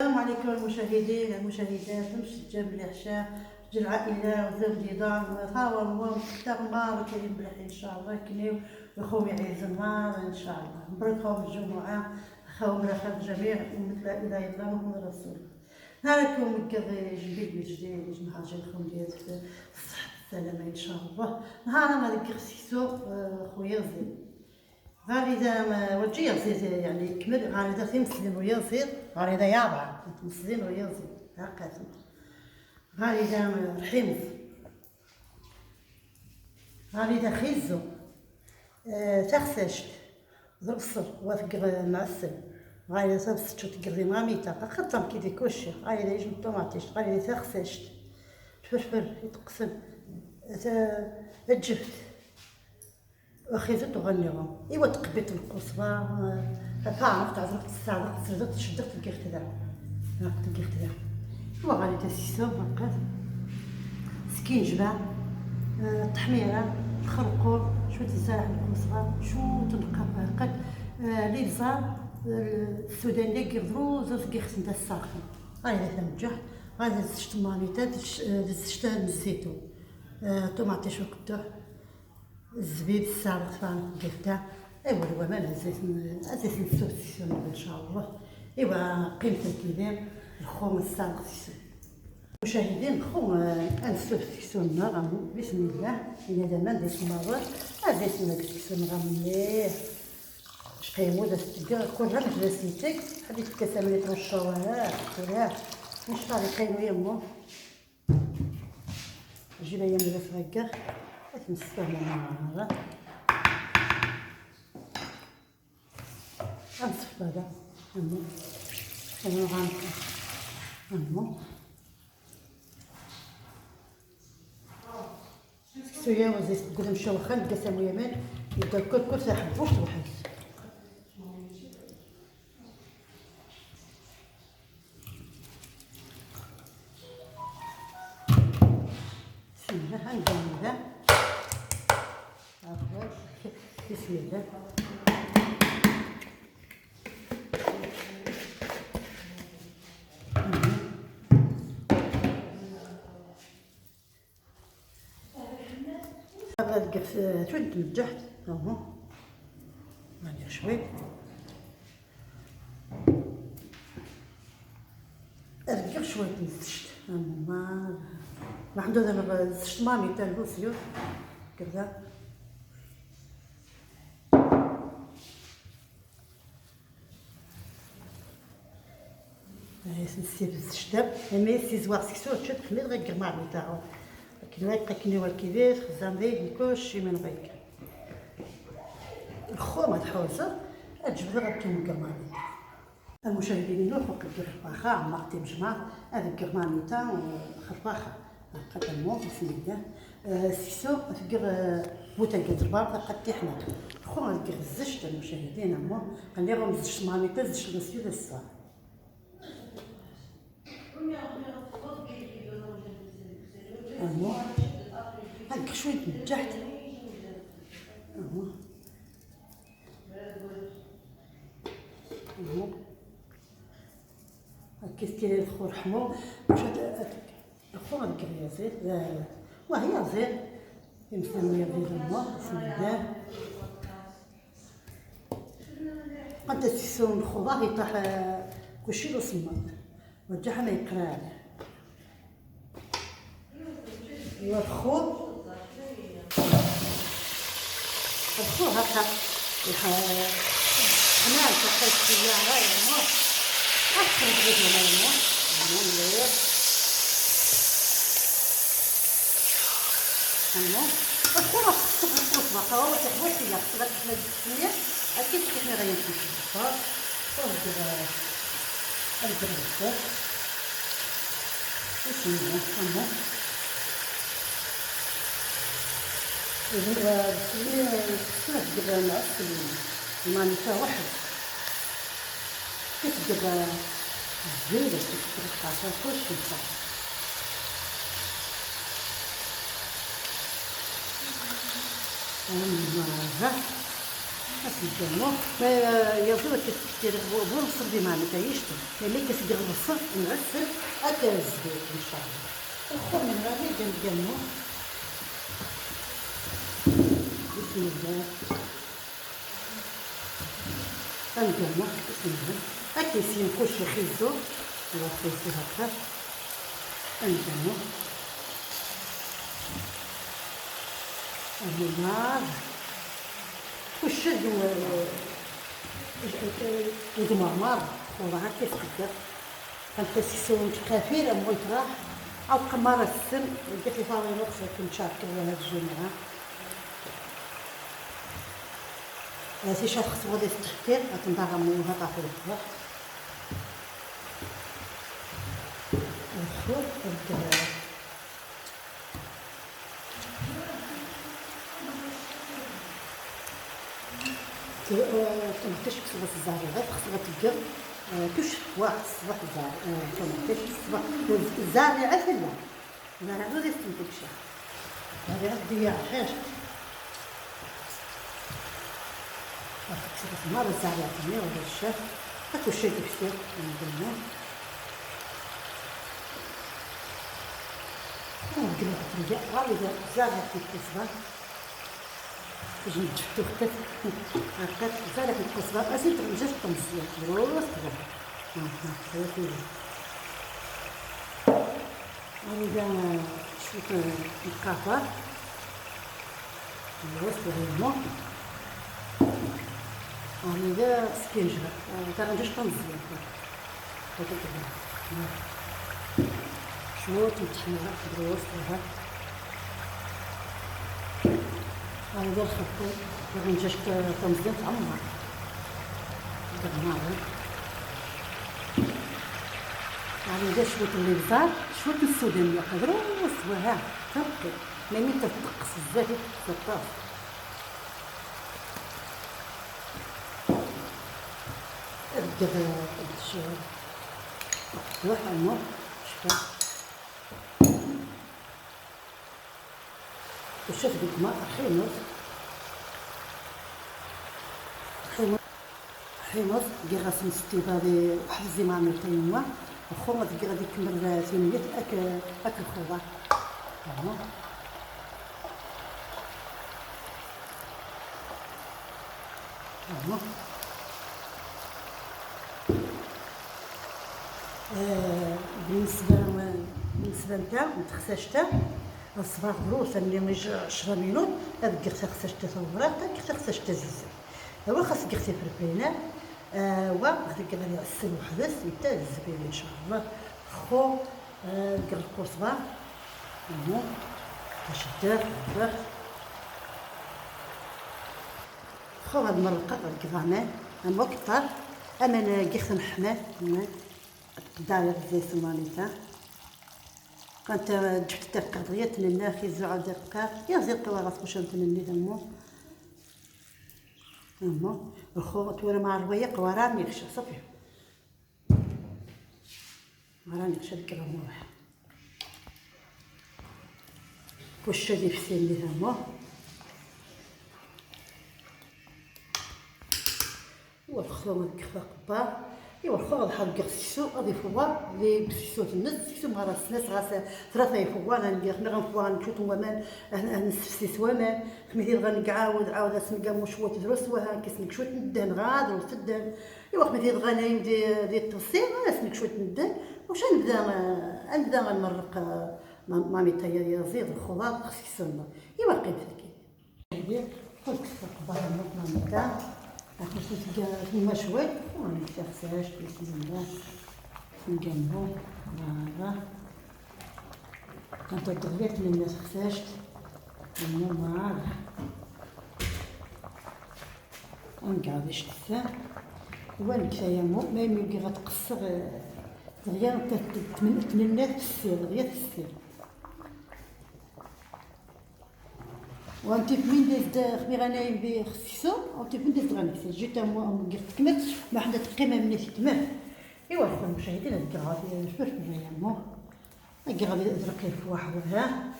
السلام عليكم المشاهدين المشاهدات مشجع بالعشاء مشجع العائله وزوجي دار ثاور ومختار النهار كريم بالحي ان شاء الله كنيو وخوي عيز النهار ان شاء الله مبروك خوم الجمعه خوم رخاء الجميع ومثل لا اله الا الله محمد رسول الله. نهاركم مكذي جديد بالجديد نهار جاي خوم ديال الصحه والسلامه ان شاء الله. نهار ما ذكر سيسو خويا زين غالي وجي يزيد يعني كمل غالي في مسلم ويزيد غالي يابع مسلم ويزيد هكذا غالي رحيم غالي خيزو تخسشت ذرصر وثق معسل غالي تبسط تقري ماميتا قطم كي كوشي غالي يجي الطوماطيش غالي تخسشت تفرفر يتقسم تجفت وخيزت وغنيهم ايوا تقبيت القصبه تعرف تعزرت الساعه تسردت تشدت تلقى اختدا تلقى اختدا هو غادي تسيسو بقات سكين جبع التحميره الخرقور شو تزرع القصبه شو تنقى بقات لي بزار السودان اللي كيضرو زوج كيخصم تاع الساخن غادي تنجح غادي تشت مانيتا تشتها الزيتون طوماطيش وقدوح الزبيب السابق فان كيفتا ايوا الومان عزيز نسوسيسيون ان شاء الله ايوا قيمة الكلام الخوم السابق مشاهدين الخوم نسوسيسيون غامو بسم الله الى زمان ديك المرات عزيز نسوسيسيون غامليه شقيمو داك كلها مدرسيتك حديت كاسامني ترشوها كلها مش طاري قيمو يمو جيبها يا مدرس غكا نستعمل معاها غنصف هذا غنصف سويا وزيت قدام الشوخان قسمو يمان يبدا الكل تاع واش توحد بسم الله غنبدا بسم الله هذا شويه تنجحت اهو غادي شوي ارجع شويه نزشت ما عنده دابا زشت مامي تاع لوسيو كذا نسيب الشتاب مي سيزوار سيسو تشد خلي غير الماء تاعو لكن غيبقى كيني كيفاش خزان زيد كلشي من غير الخومه الحوزه تجبد غتكون الكرماني المشاهدين نروحو قد الخرباخه عمقتي بجمع هذا الكرماني تاع الخرباخه قدمو بسم الله سيسو تقر بوتا كتربار قد حنا الخومه تقر الزشت المشاهدين امو خليهم الزشت مامي تا الزشت مسيو للصار اهو هاك شويه نجحت اهو هاك كيستيري الخور حمو باش الخور هاك زيت وهي زيت مسميه بالماء بسم الله قد تسيسون الخضار يطيح كلشي لو سمان وجهها ما يقرا الخور هكا حنان تحت السيارة يا مو أكثر بغيت أنا يا مو مليح أنا الخور خصك تطبخ هو تحوس فيها خصك تحمد السمية أكيد كيفني غيمشي الخضار ودير الخضر بسم الله أنا كيف تقدر نعرف المانيتا واحد كيف تقدر الزيدة كيف تقدر كلشي صح هذا أسمعوا ما يضرب كتير بورصة دي ما نتايشت اللي كتدير الوصف نغسل أتزبيط إن شاء الله الخور من غادي جنبو بسم الله غنجمع بسم الله أكيسين كلشي خيزو وغسيسو هكا غنجمع النار وش القمامار وضعها كيف تقدر كنتسيسون كافير أم راح أو قمارة السن لقيت لي فاضي نقص كنت شاركة ولا هاد الجمعة هادي شخص غادي يستحكير غتنضغ موها طافي الفرح الخوف تنعطيش كسبة الزهرة خصها تبقى كلشي واحد الصباح الزهرة تنعطيش الصباح الزهرة عاد لا الزهرة عاد غادي تنتج شي هادي عاد ضياع حاجة كسبة النهار الزهرة عطيني ولا الشاف هاكو الشاي كيفاش نديرو ونقلب الطريقة غادي الزهرة كيكسبة تجي تحطو هكا زالك القصبة أزيد رجعت مزيان دروس تبغى هذا كله هذا شوية الكافر دروس تبغى هذا سكينجر ترى رجعت مزيان هذا كده شوية متحمرة دروس تبغى هذا الخبز الرنجة تمزيان تعمر درناها هذا شوية الإبزار شوية السودانية يقدروا يسواها تبقي ملي تتقص بزاف يتقص الدغ واحد النور شوف وشوف ديك الماء حمص كي غاسل ستيبالي واحد الزمامير تايما وخو غادي يكمل ثمانية اك الخضار هاهو هاهو بالنسبة نتاع متخساش الصباح دروس اللي مش 10 مينوت ابقى خصها تصورات خصها تزيز هو خاص كيختي فرفينه وغادي يعسل وحبس حتى الزبيب ان شاء الله خو قرقو صباح هو باش دار خو هاد المرقه الكفامان اما كثر اما انا كيخ نحمل داير زي سمانيتا كانت جبت القضية للناخي زوع دقيقة يا زي القوارات واش نتمني دمو الخوت وانا مع الرواية قواران يخشى صافي قواران يخشى ديك الرموح واش هادي في سين لي دمو والخلوم الكفا قبار ايوا الخضر الحاج السيسو غادي يفوار لي بسيسو الناس سيسو مع راس الناس ثلاثه يفوار غنفوار نشوط ومان نسفسيس ومان خميتي غنعاود عاود اسنقا مشوط دروس وها كيسنك شويه ندهن غادر وتدهن ايوا خميتي غنايم ديال التفصيل اسنك شويه ندهن واش نبدا غنمرق مامي تايا زيد الخضر خصك ايوا قيمتك هادي قلت لك قبل مامي تاع خصني تما شويه ونتغساش بسم الله نجمعو هذا كانت الدغريات اللي متغساش مع ونقعد يشتفى وين كفايه ما يمكن غتقصر دغيا تمنات في السير دغيا في السير وانت فين داز خمي غنايم بخصيصو وانت فين داز غنكسي جيت كملت ما حدا تقيمه من تمام ايوا المشاهدين هذيك غادي نشوف معايا مو هاكي غادي نزرق ليه في واحد ها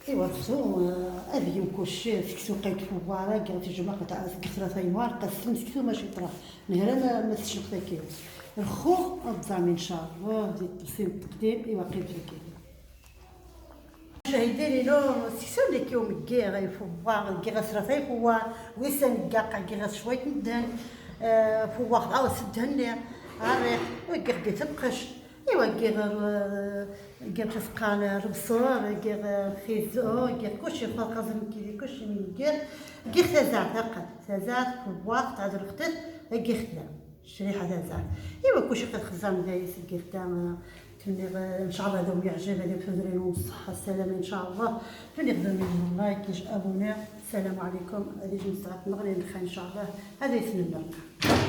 ايوا خصو هذه يوم كلشي سكسو قيت فوارا قالت الجمعة تاع سكسرا ثايوار قسم سكسو ماشي طرا نهار ما تشلق ذاك الخو الضامن ان شاء الله زيد تسيم التقديم ايوا قيت لك مشاهديني لو سكسو اللي كيوم كيغا يفوار كيغا سرا ثايفوار ويسان كاقع كيغا شوية مدان فوار عاود سدهن لي عريق وكيغ بيت القش ايوا كيغ تسقال ربصور كيغ خيزو كيغ كلشي فوق زعما كلشي من كيغ تازع فقط تازع فوار تاع درختت كيغ خدام الشريحة تازع ايوا كلشي قد خزان دايس كيغ خدام ان شاء الله هذا يعجب هذا تدرين والصحه السلامه ان شاء الله فين يقدر من لايك يش ابوني السلام عليكم هذه جنس نغني نخا ان شاء الله هذا يسلم لنا